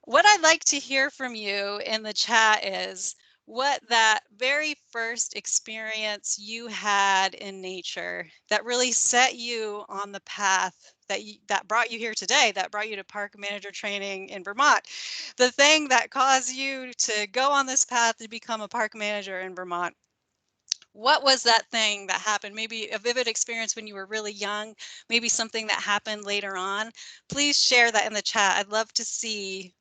What I'd like to hear from you in the chat is what that very first experience you had in nature that really set you on the path that brought you here today, that brought you to park manager training in Vermont. The thing that caused you to go on this path to become a park manager in Vermont. What was that thing that happened? Maybe a vivid experience when you were really young, maybe something that happened later on. Please share that in the chat. I'd love to see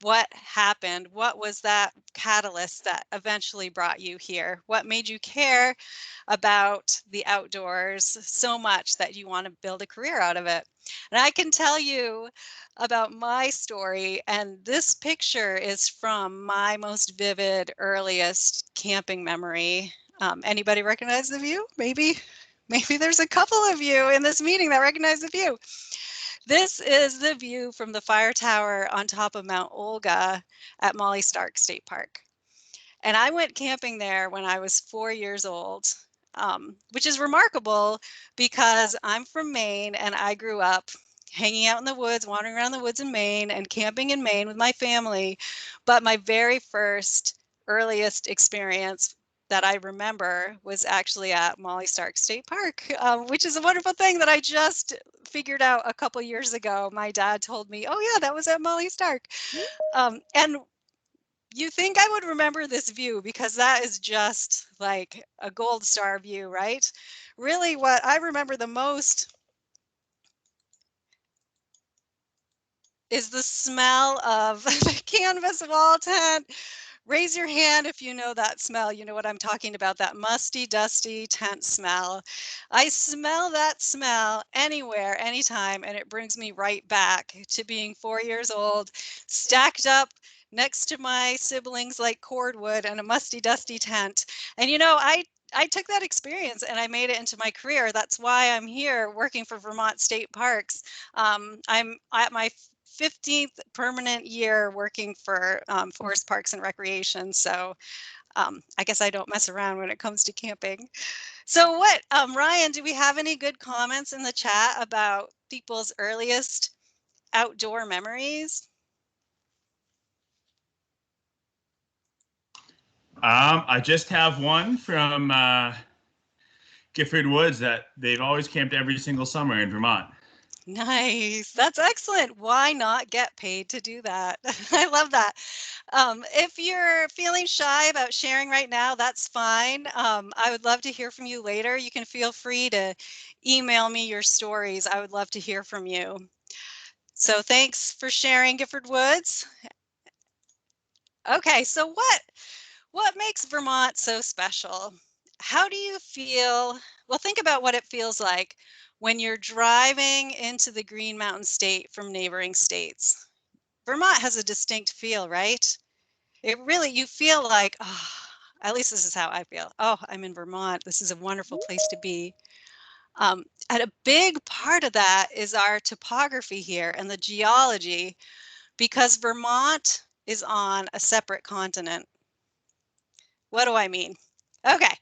what happened. What was that catalyst that eventually brought you here? What made you care about the outdoors so much that you want to build a career out of it? And I can tell you about my story, and this picture is from my most vivid, earliest camping memory. Anybody recognize the view? Maybe there's a couple of you in this meeting that recognize the view. This is the view from the fire tower on top of Mount Olga at Molly Stark State Park. And I went camping there when I was 4 years old, which is remarkable because I'm from Maine and I grew up hanging out in the woods, wandering around the woods in Maine and camping in Maine with my family. But my very first, earliest experience that I remember was actually at Molly Stark State Park, which is a wonderful thing that I just figured out a couple years ago. My dad told me, oh yeah, that was at Molly Stark. And you think I would remember this view because that is just like a gold star view, right? Really, what I remember the most is the smell of the canvas wall tent. Raise your hand if you know that smell. You know what I'm talking about, that musty, dusty tent smell. I smell that smell anywhere, anytime, and it brings me right back to being 4 years old, stacked up next to my siblings like cordwood in a musty, dusty tent. And I took that experience and I made it into my career. That's why I'm here working for Vermont State Parks. I'm at my 15th permanent year working for Forest Parks and Recreation. So I guess I don't mess around when it comes to camping. So Ryan, do we have any good comments in the chat about people's earliest outdoor memories? I just have one from Gifford Woods that they've always camped every single summer in Vermont. Nice. That's excellent. Why not get paid to do that? I love that. If you're feeling shy about sharing right now, that's fine. I would love to hear from you later. You can feel free to email me your stories. I would love to hear from you. So thanks for sharing, Gifford Woods. Okay, so what makes Vermont so special? How do you feel? Well, think about what it feels like when you're driving into the Green Mountain State from neighboring states. Vermont has a distinct feel, right? You feel like, oh, at least this is how I feel. Oh, I'm in Vermont. This is a wonderful place to be. And a big part of that is our topography here and the geology, because Vermont is on a separate continent. What do I mean? Okay,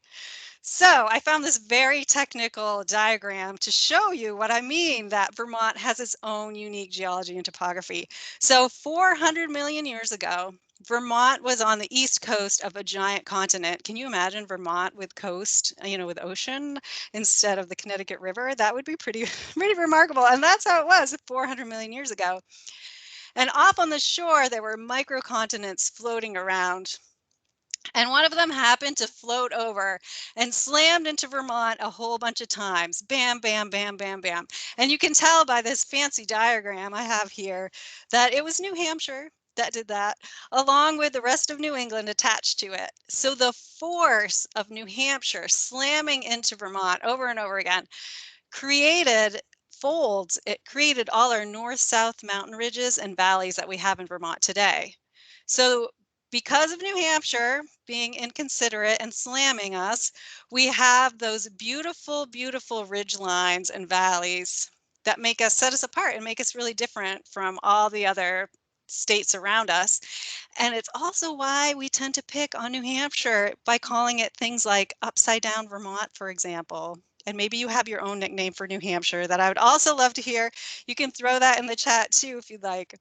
so I found this very technical diagram to show you what I mean, that Vermont has its own unique geology and topography. So 400 million years ago, Vermont was on the east coast of a giant continent. Can you imagine Vermont with coast, with ocean instead of the Connecticut River? That would be pretty remarkable. And that's how it was 400 million years ago. And off on the shore, there were microcontinents floating around. And one of them happened to float over and slammed into Vermont a whole bunch of times. Bam, bam, bam, bam, bam. And you can tell by this fancy diagram I have here that it was New Hampshire that did that, along with the rest of New England attached to it. So the force of New Hampshire slamming into Vermont over and over again created folds. It created all our north-south mountain ridges and valleys that we have in Vermont today. So because of New Hampshire being inconsiderate and slamming us, we have those beautiful, beautiful ridge lines and valleys that set us apart and make us really different from all the other states around us. And it's also why we tend to pick on New Hampshire by calling it things like upside down Vermont, for example. And maybe you have your own nickname for New Hampshire that I would also love to hear. You can throw that in the chat too if you'd like.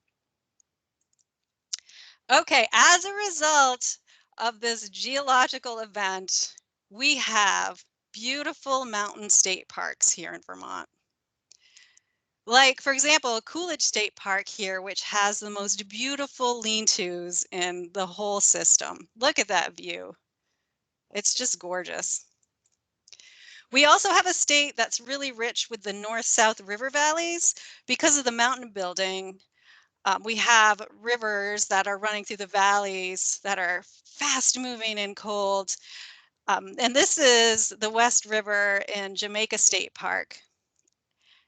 Okay, as a result of this geological event, we have beautiful mountain state parks here in Vermont. Like, for example, Coolidge State Park here, which has the most beautiful lean-tos in the whole system. Look at that view. It's just gorgeous. We also have a state that's really rich with the north-south river valleys because of the mountain building. We have rivers that are running through the valleys that are fast moving and cold. And this is the West River in Jamaica State Park.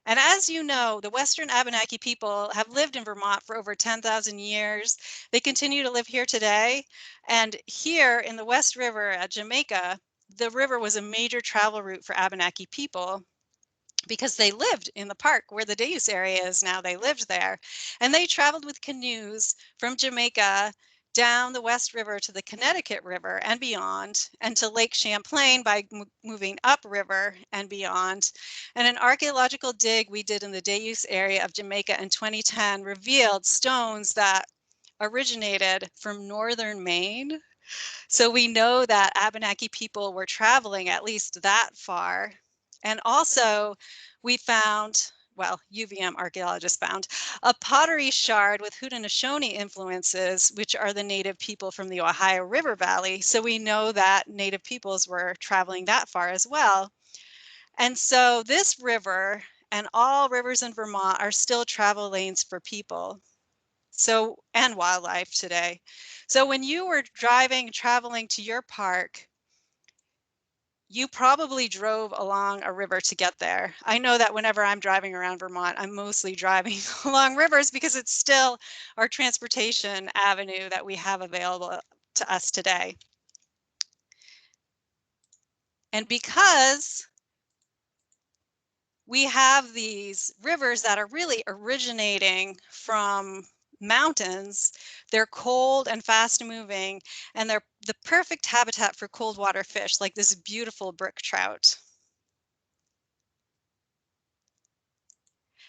And as you know, the Western Abenaki people have lived in Vermont for over 10,000 years. They continue to live here today. And here in the West River at Jamaica, the river was a major travel route for Abenaki people because they lived in the park where the Deus area is now. They lived there. And they traveled with canoes from Jamaica down the West River to the Connecticut River and beyond, and to Lake Champlain by moving upriver and beyond. And an archaeological dig we did in the Deus area of Jamaica in 2010 revealed stones that originated from northern Maine. So we know that Abenaki people were traveling at least that far. And also we found, well, UVM archaeologists found, a pottery shard with Haudenosaunee influences, which are the native people from the Ohio River Valley. So we know that native peoples were traveling that far as well. And so this river and all rivers in Vermont are still travel lanes for people. So, and wildlife today. So when you were driving, traveling to your park, you probably drove along a river to get there. I know that whenever I'm driving around Vermont, I'm mostly driving along rivers because it's still our transportation avenue that we have available to us today. And because we have these rivers that are really originating from mountains. They're cold and fast moving, and they're the perfect habitat for cold water fish, like this beautiful brook trout.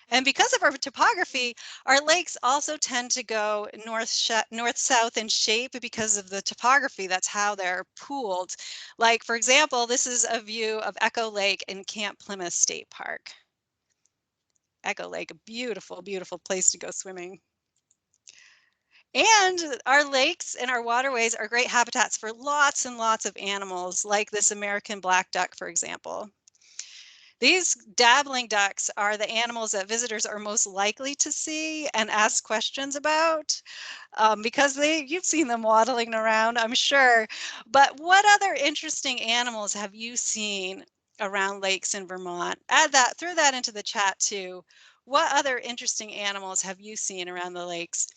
And because of our topography, our lakes also tend to go north-south in shape because of the topography. That's how they're pooled. Like, for example, this is a view of Echo Lake in Camp Plymouth State Park. Echo Lake, a beautiful, beautiful place to go swimming. And our lakes and our waterways are great habitats for lots and lots of animals, like this American black duck, for example. These dabbling ducks are the animals that visitors are most likely to see and ask questions about because you've seen them waddling around, I'm sure. But what other interesting animals have you seen around lakes in Vermont? Throw that into the chat too. What other interesting animals have you seen around the lakes?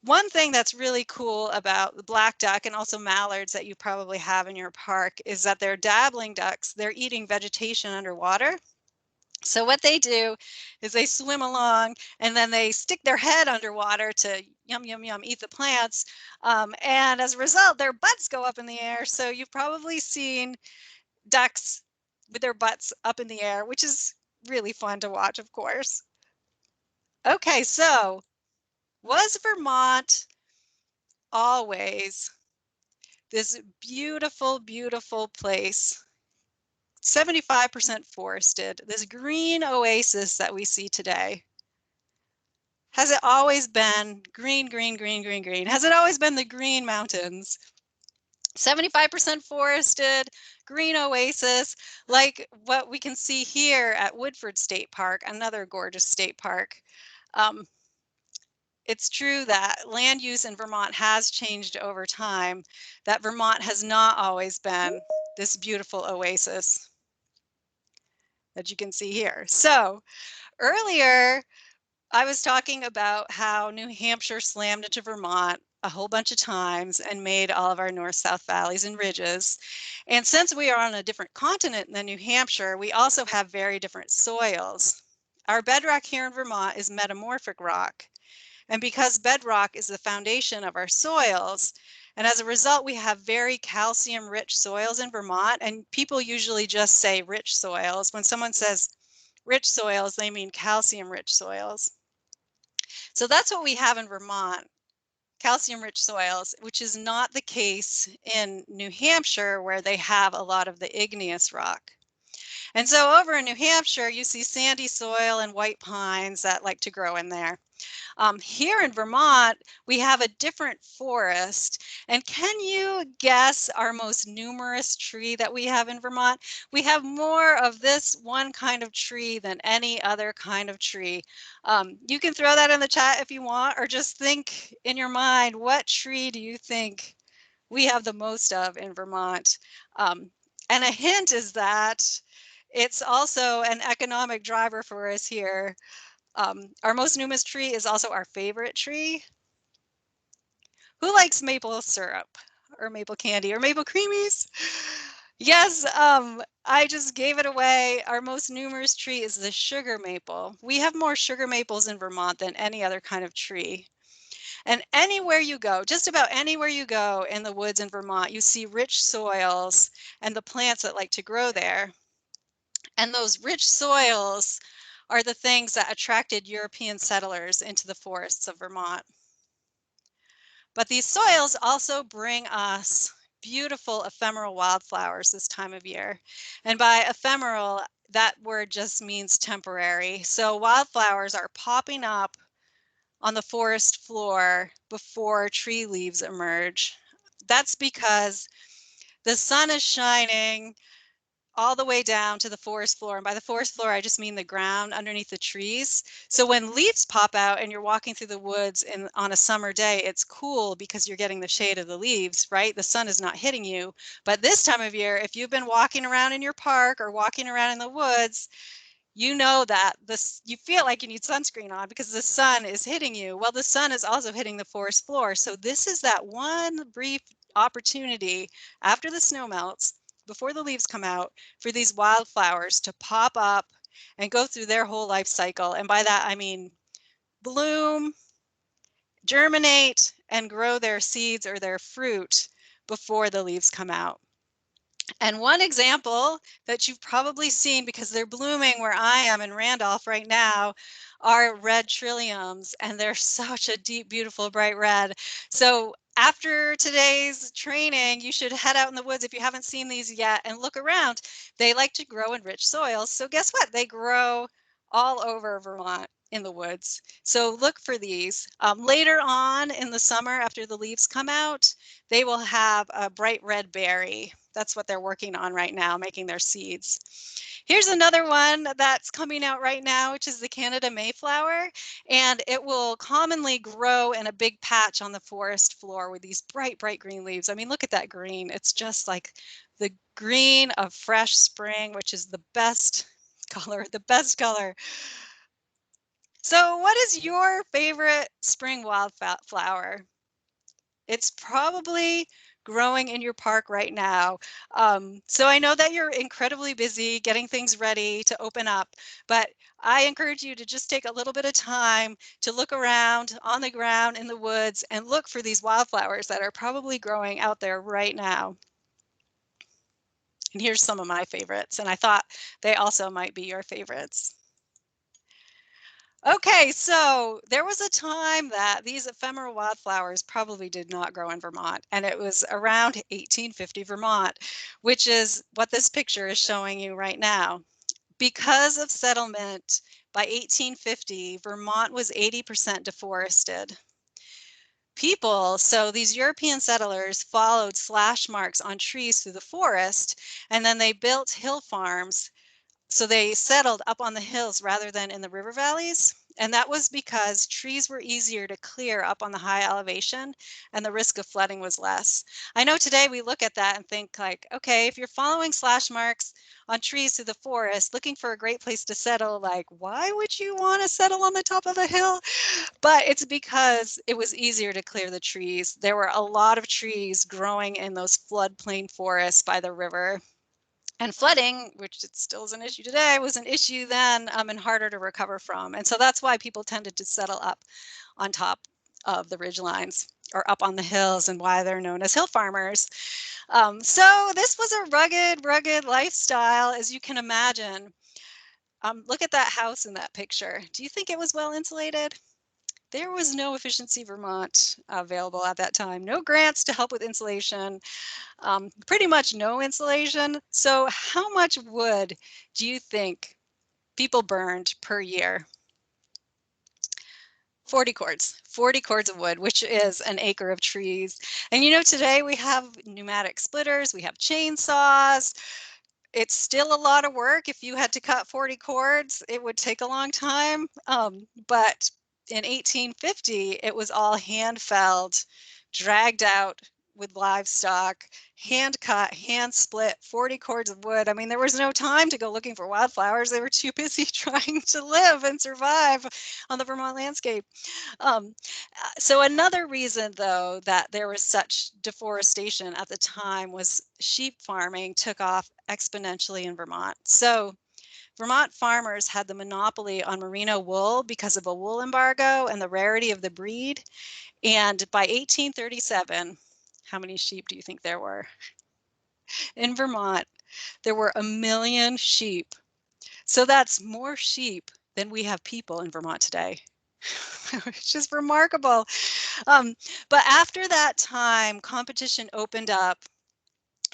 One thing that's really cool about the black duck and also mallards that you probably have in your park is that they're dabbling ducks. They're eating vegetation underwater. So what they do is they swim along and then they stick their head underwater to yum, yum, yum, eat the plants. And as a result, their butts go up in the air. So you've probably seen ducks with their butts up in the air, which is really fun to watch, of course. Okay, so was Vermont always this beautiful, beautiful place, 75% forested, this green oasis that we see today? Has it always been green, green, green, green, green? Has it always been the green mountains? 75% forested, green oasis, like what we can see here at Woodford State Park, another gorgeous state park. Um, it's true that land use in Vermont has changed over time, that Vermont has not always been this beautiful oasis that you can see here. So earlier, I was talking about how New Hampshire slammed into Vermont a whole bunch of times and made all of our north-south valleys and ridges. And since we are on a different continent than New Hampshire, we also have very different soils. Our bedrock here in Vermont is metamorphic rock. And because bedrock is the foundation of our soils, and as a result, we have very calcium-rich soils in Vermont, and people usually just say rich soils. When someone says rich soils, they mean calcium-rich soils. So that's what we have in Vermont. calcium-rich soils, which is not the case in New Hampshire, where they have a lot of the igneous rock. And so over in New Hampshire, you see sandy soil and white pines that like to grow in there. Here in Vermont, we have a different forest. And can you guess our most numerous tree that we have in Vermont? We have more of this one kind of tree than any other kind of tree. You can throw that in the chat if you want, or just think in your mind, what tree do you think we have the most of in Vermont? And a hint is that it's also an economic driver for us here. Our most numerous tree is also our favorite tree. Who likes maple syrup or maple candy or maple creamies? Yes, I just gave it away. Our most numerous tree is the sugar maple. We have more sugar maples in Vermont than any other kind of tree. And anywhere you go, just about anywhere you go in the woods in Vermont, you see rich soils and the plants that like to grow there. And those rich soils are the things that attracted European settlers into the forests of Vermont. But these soils also bring us beautiful ephemeral wildflowers this time of year. And by ephemeral, that word just means temporary. So wildflowers are popping up on the forest floor before tree leaves emerge. That's because the sun is shining all the way down to the forest floor. And by the forest floor, I just mean the ground underneath the trees. So when leaves pop out and you're walking through the woods on a summer day, it's cool because you're getting the shade of the leaves, right? The sun is not hitting you. But this time of year, if you've been walking around in your park or walking around in the woods, you know that you feel like you need sunscreen on because the sun is hitting you. Well, the sun is also hitting the forest floor. So this is that one brief opportunity after the snow melts, before the leaves come out, for these wildflowers to pop up and go through their whole life cycle. And by that, I mean bloom, germinate, and grow their seeds or their fruit before the leaves come out. And one example that you've probably seen because they're blooming where I am in Randolph right now are red trilliums, and they're such a deep, beautiful, bright red. So after today's training, you should head out in the woods if you haven't seen these yet and look around. They like to grow in rich soils. So guess what? They grow all over Vermont in the woods. So look for these. Later on in the summer, after the leaves come out, they will have a bright red berry. That's what they're working on right now, making their seeds. Here's another one that's coming out right now, which is the Canada Mayflower, and it will commonly grow in a big patch on the forest floor with these bright, bright green leaves. I mean, look at that green. It's just like the green of fresh spring, which is the best color, the best color. So what is your favorite spring wildflower? It's probably growing in your park right now. So I know that you're incredibly busy getting things ready to open up, but I encourage you to just take a little bit of time to look around on the ground in the woods and look for these wildflowers that are probably growing out there right now. And here's some of my favorites, and I thought they also might be your favorites. Okay, so there was a time that these ephemeral wildflowers probably did not grow in Vermont, and it was around 1850 Vermont, which is what this picture is showing you right now. Because of settlement, by 1850, Vermont was 80% deforested. So these European settlers followed slash marks on trees through the forest, and then they built hill farms. So they settled up on the hills rather than in the river valleys. And that was because trees were easier to clear up on the high elevation and the risk of flooding was less. I know today we look at that and think like, okay, if you're following slash marks on trees through the forest, looking for a great place to settle, like, why would you want to settle on the top of a hill? But it's because it was easier to clear the trees. There were a lot of trees growing in those floodplain forests by the river. And flooding, which it still is an issue today, was an issue then and harder to recover from. And so that's why people tended to settle up on top of the ridge lines or up on the hills and why they're known as hill farmers. So this was a rugged lifestyle, as you can imagine. Look at that house in that picture. Do you think it was well insulated? There was no Efficiency Vermont available at that time. No grants to help with insulation, pretty much no insulation. So how much wood do you think people burned per year? 40 cords of wood, which is an acre of trees. And today we have pneumatic splitters, we have chainsaws. It's still a lot of work. If you had to cut 40 cords, it would take a long time. But in 1850, it was all hand felled, dragged out with livestock, hand cut, hand split, 40 cords of wood. I mean, there was no time to go looking for wildflowers. They were too busy trying to live and survive on the Vermont landscape. So another reason, though, that there was such deforestation at the time was sheep farming took off exponentially in Vermont. So Vermont farmers had the monopoly on merino wool because of a wool embargo and the rarity of the breed. And by 1837, how many sheep do you think there were? In Vermont, there were 1 million sheep. So that's more sheep than we have people in Vermont today. It's just remarkable. But after that time, competition opened up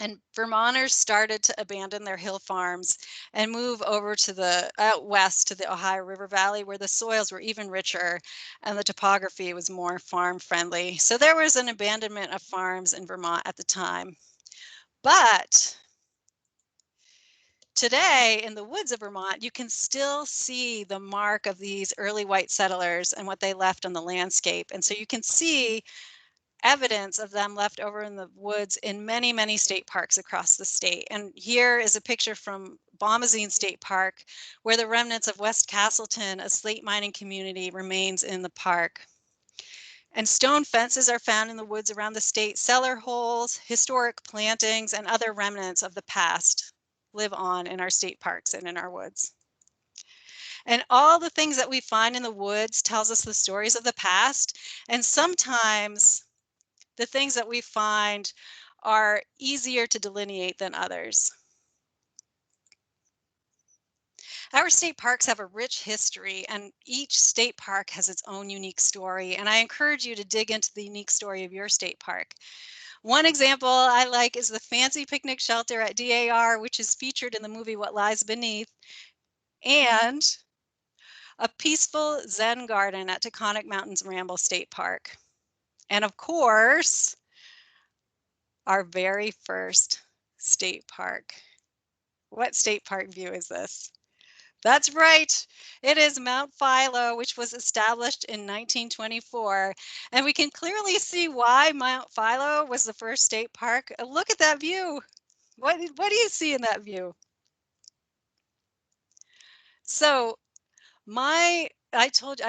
and Vermonters started to abandon their hill farms and move over to the out west to the Ohio River Valley, where the soils were even richer and the topography was more farm friendly. So there was an abandonment of farms in Vermont at the time. But today in the woods of Vermont, you can still see the mark of these early white settlers and what they left on the landscape. And so you can see evidence of them left over in the woods in many, many state parks across the state. And here is a picture from Bombazine State Park, where the remnants of West Castleton, a slate mining community, remains in the park. And stone fences are found in the woods around the state. Cellar holes, historic plantings, and other remnants of the past live on in our state parks and in our woods. And all the things that we find in the woods tells us the stories of the past. And sometimes the things that we find are easier to delineate than others. Our state parks have a rich history, and each state park has its own unique story. And I encourage you to dig into the unique story of your state park. One example I like is the fancy picnic shelter at DAR, which is featured in the movie What Lies Beneath, and a peaceful Zen garden at Taconic Mountains Ramble State Park. And of course, our very first state park. What state park view is this? That's right. It is Mount Philo, which was established in 1924. And we can clearly see why Mount Philo was the first state park. Look at that view. What do you see in that view? So I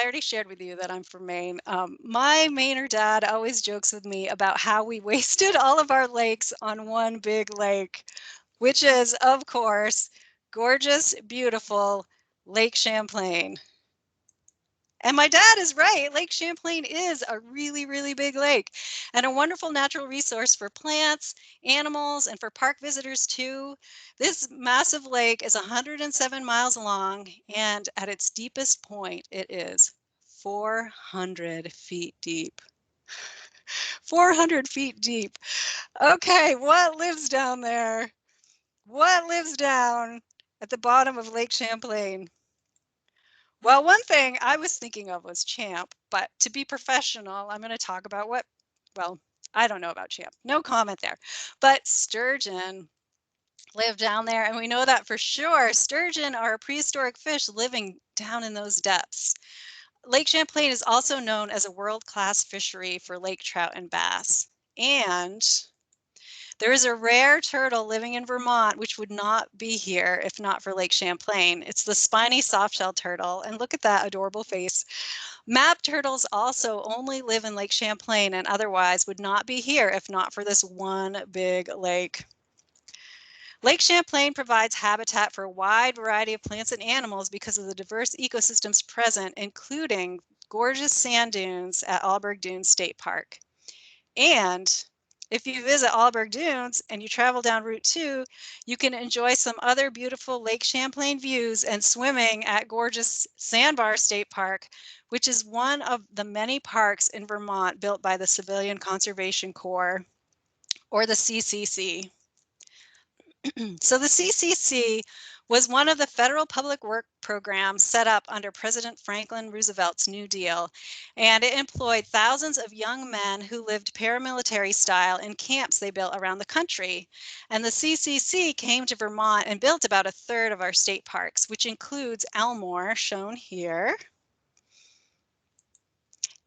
already shared with you that I'm from Maine. My Mainer dad always jokes with me about how we wasted all of our lakes on one big lake, which is, of course, gorgeous, beautiful Lake Champlain. And my dad is right. Lake Champlain is a really, really big lake and a wonderful natural resource for plants, animals, and for park visitors too. This massive lake is 107 miles long, and at its deepest point, it is 400 feet deep. 400 feet deep. Okay, what lives down there? What lives down at the bottom of Lake Champlain? Well, one thing I was thinking of was Champ, but to be professional, I'm going to talk about well, I don't know about Champ. No comment there. But sturgeon live down there, and we know that for sure. Sturgeon are a prehistoric fish living down in those depths. Lake Champlain is also known as a world-class fishery for lake trout and bass. And there is a rare turtle living in Vermont, which would not be here if not for Lake Champlain. It's the spiny softshell turtle, and look at that adorable face. Map turtles also only live in Lake Champlain and otherwise would not be here if not for this one big lake. Lake Champlain provides habitat for a wide variety of plants and animals because of the diverse ecosystems present, including gorgeous sand dunes at Alberg Dunes State Park. And If you visit Alberg Dunes and you travel down Route 2, you can enjoy some other beautiful Lake Champlain views and swimming at gorgeous Sandbar State Park, which is one of the many parks in Vermont built by the Civilian Conservation Corps, or the CCC. So the CCC was one of the federal public work programs set up under President Franklin Roosevelt's New Deal, and it employed thousands of young men who lived paramilitary style in camps they built around the country. And the CCC came to Vermont and built about a third of our state parks, which includes Elmore, shown here,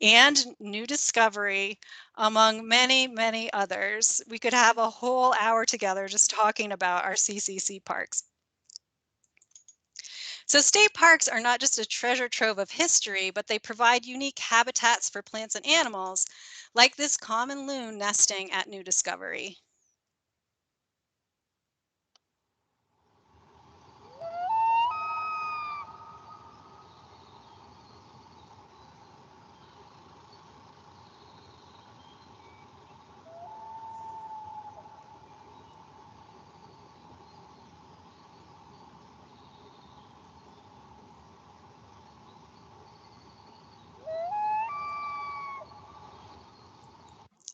and New Discovery, among many, many others. We could have a whole hour together just talking about our CCC parks. So state parks are not just a treasure trove of history, but they provide unique habitats for plants and animals, like this common loon nesting at New Discovery.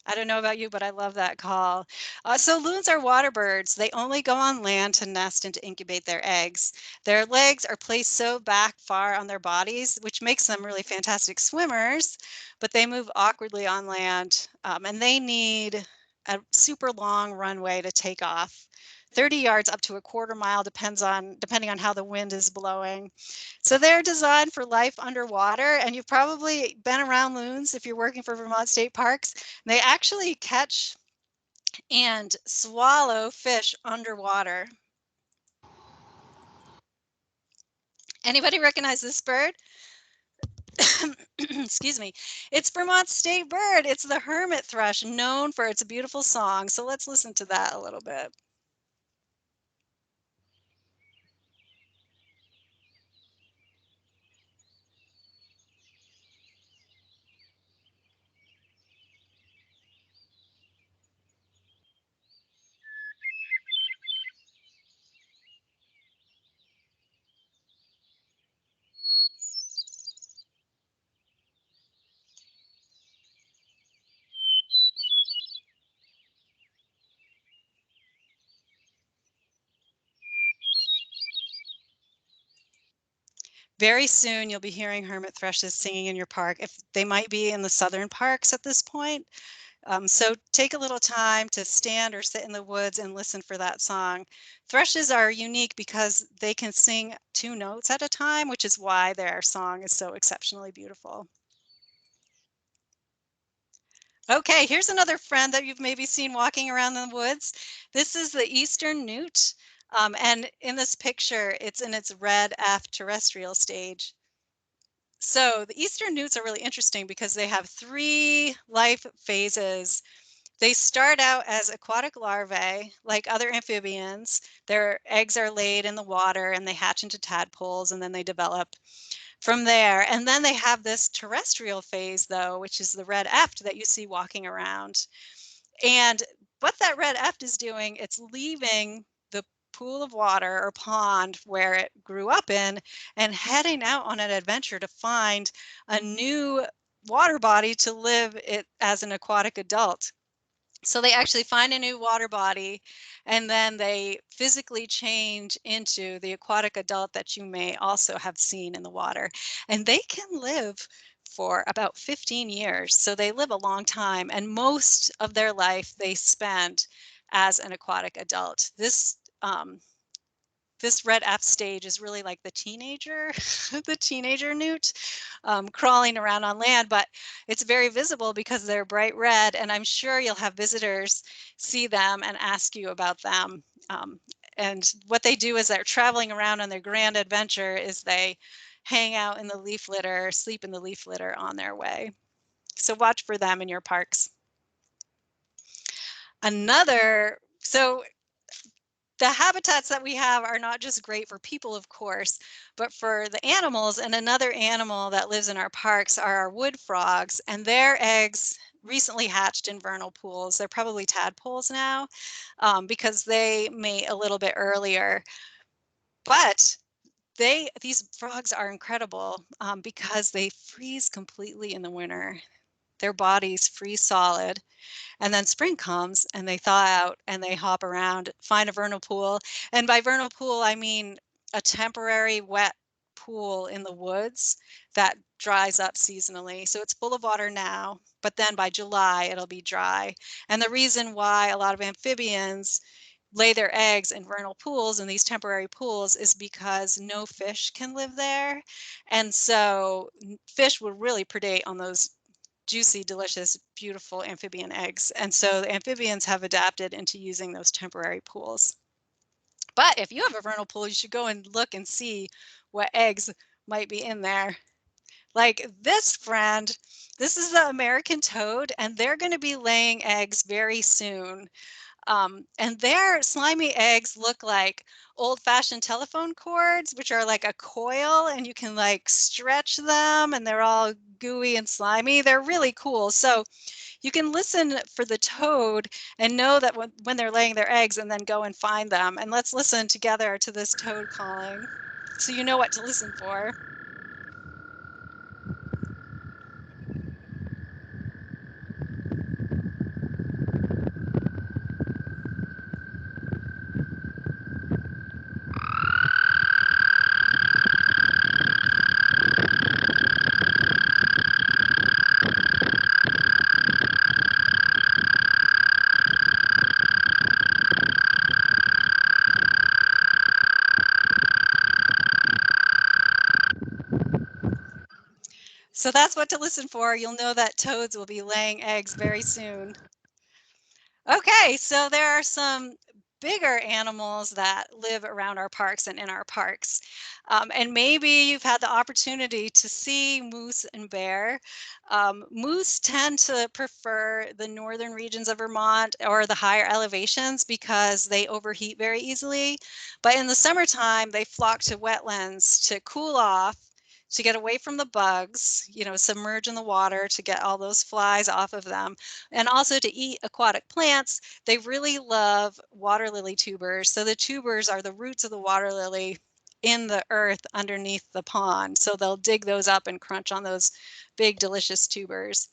I don't know about you, but I love that call. So loons are water birds. They only go on land to nest and to incubate their eggs. Their legs are placed so back far on their bodies, which makes them really fantastic swimmers, but they move awkwardly on land, and they need a super long runway to take off. 30 yards up to a quarter mile depending on how the wind is blowing. So they're designed for life underwater, and you've probably been around loons if you're working for Vermont State Parks. They actually catch and swallow fish underwater. Anybody recognize this bird? Excuse me. It's Vermont's state bird. It's the hermit thrush, known for its beautiful song. So let's listen to that a little bit. Very soon you'll be hearing hermit thrushes singing in your park. If they might be in the southern parks at this point. So take a little time to stand or sit in the woods and listen for that song. Thrushes are unique because they can sing 2 notes at a time, which is why their song is so exceptionally beautiful. Okay, here's another friend that you've maybe seen walking around in the woods. This is the eastern newt. And in this picture, it's in its red F terrestrial stage. So the eastern newts are really interesting because they have 3 life phases. They start out as aquatic larvae, like other amphibians. Their eggs are laid in the water and they hatch into tadpoles, and then they develop from there. And then they have this terrestrial phase, though, which is the red eft that you see walking around. And what that red eft is doing, it's leaving the pool of water or pond where it grew up in and heading out on an adventure to find a new water body to live it as an aquatic adult. So they actually find a new water body, and then they physically change into the aquatic adult that you may also have seen in the water. And they can live for about 15 years. So they live a long time, and most of their life they spend as an aquatic adult. This red F stage is really like the teenager, the teenager newt crawling around on land, but it's very visible because they're bright red, and I'm sure you'll have visitors see them and ask you about them. And what they do as they're traveling around on their grand adventure is they hang out in the leaf litter, sleep in the leaf litter on their way. So watch for them in your parks. So the habitats that we have are not just great for people, of course, but for the animals. And another animal that lives in our parks are our wood frogs, and their eggs recently hatched in vernal pools. They're probably tadpoles now, because they mate a little bit earlier. But these frogs are incredible, because they freeze completely in the winter. Their bodies freeze solid, and then spring comes and they thaw out and they hop around, find a vernal pool. And by vernal pool, I mean a temporary wet pool in the woods that dries up seasonally. So it's full of water now, but then by July it'll be dry. And the reason why a lot of amphibians lay their eggs in vernal pools, in these temporary pools, is because no fish can live there. And so fish will really predate on those juicy, delicious, beautiful amphibian eggs. And so the amphibians have adapted into using those temporary pools. But if you have a vernal pool, you should go and look and see what eggs might be in there. Like this friend, this is the American toad, and they're going to be laying eggs very soon. And their slimy eggs look like old-fashioned telephone cords, which are like a coil, and you can like stretch them, and they're all gooey and slimy. They're really cool. So you can listen for the toad and know that when they're laying their eggs, and then go and find them. And let's listen together to this toad calling so you know what to listen for. So that's what to listen for. You'll know that toads will be laying eggs very soon. Okay, so there are some bigger animals that live around our parks and in our parks. And maybe you've had the opportunity to see moose and bear. Moose tend to prefer the northern regions of Vermont or the higher elevations because they overheat very easily. But in the summertime, they flock to wetlands to cool off, to get away from the bugs, submerge in the water to get all those flies off of them, and also to eat aquatic plants. They really love water lily tubers. So the tubers are the roots of the water lily in the earth underneath the pond. So they'll dig those up and crunch on those big, delicious tubers.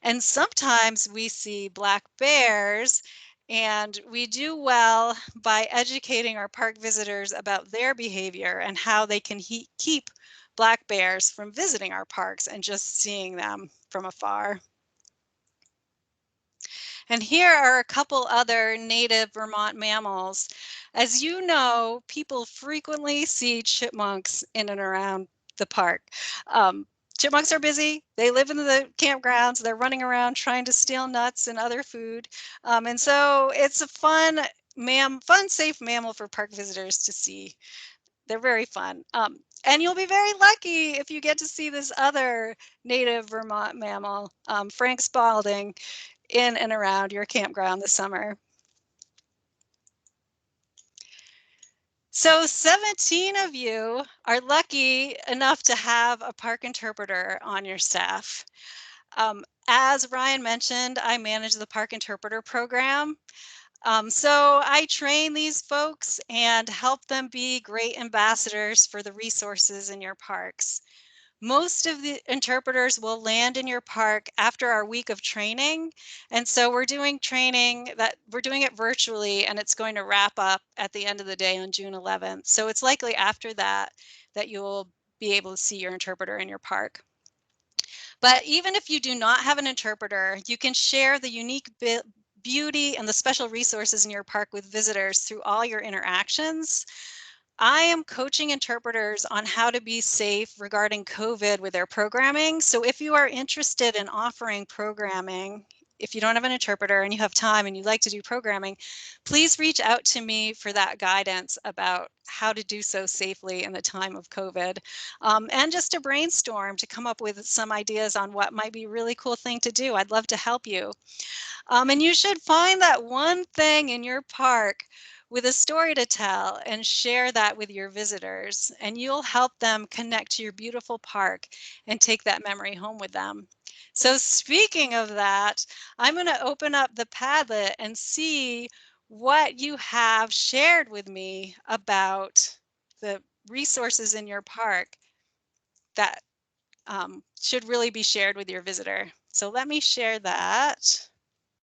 And sometimes we see black bears, and we do well by educating our park visitors about their behavior and how they can keep black bears from visiting our parks and just seeing them from afar. And here are a couple other native Vermont mammals. As you know, people frequently see chipmunks in and around the park. Chipmunks are busy. They live in the campgrounds. They're running around trying to steal nuts and other food. And so it's a fun, safe mammal for park visitors to see. They're very fun. And you'll be very lucky if you get to see this other native Vermont mammal, Frank Spalding, in and around your campground this summer. So 17 of you are lucky enough to have a park interpreter on your staff. As Ryan mentioned, I manage the Park Interpreter Program. So I train these folks and help them be great ambassadors for the resources in your parks. Most of the interpreters will land in your park after our week of training. And so we're doing it virtually, and it's going to wrap up at the end of the day on June 11th. So it's likely after that you'll be able to see your interpreter in your park. But even if you do not have an interpreter, you can share the unique beauty and the special resources in your park with visitors through all your interactions. I am coaching interpreters on how to be safe regarding COVID with their programming. So if you are interested in offering programming, if you don't have an interpreter and you have time and you like to do programming, please reach out to me for that guidance about how to do so safely in the time of COVID. And just to brainstorm to come up with some ideas on what might be a really cool thing to do. I'd love to help you. And you should find that one thing in your park with a story to tell and share that with your visitors, and you'll help them connect to your beautiful park and take that memory home with them. So speaking of that, I'm going to open up the Padlet and see what you have shared with me about the resources in your park that should really be shared with your visitor. So let me share that.